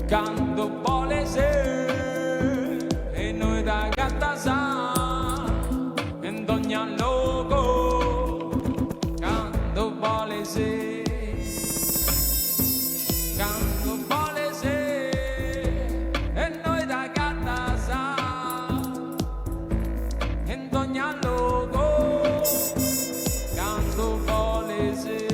Canto polese e noi da gattasa in ogni loco. Canto polese, canto polese e noi da gattasa in ogni loco. Canto polese.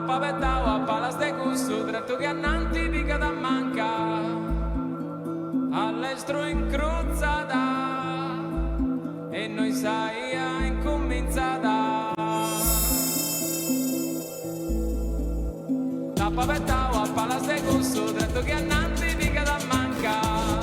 Pavetao a palas de gusto, tratto che annanti pica da manca all'estro incruzata e noi sai a incominciata. Da pavetao a palas de gusto, tratto che annanti pica da manca.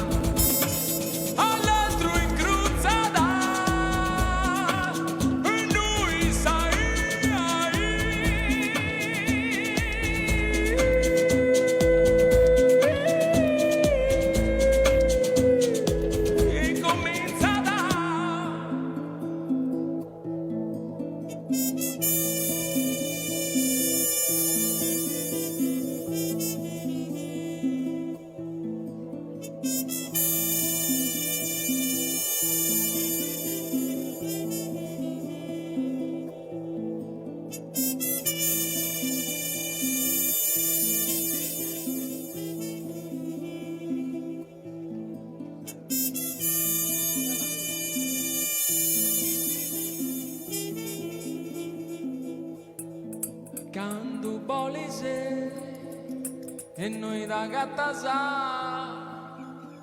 e noi da gattasa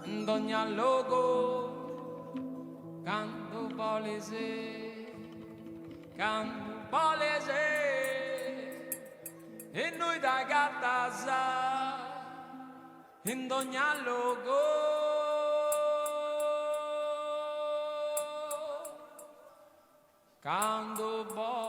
in ogni luogo canto polese, canto polese e noi da gattasa in ogni luogo canto polese.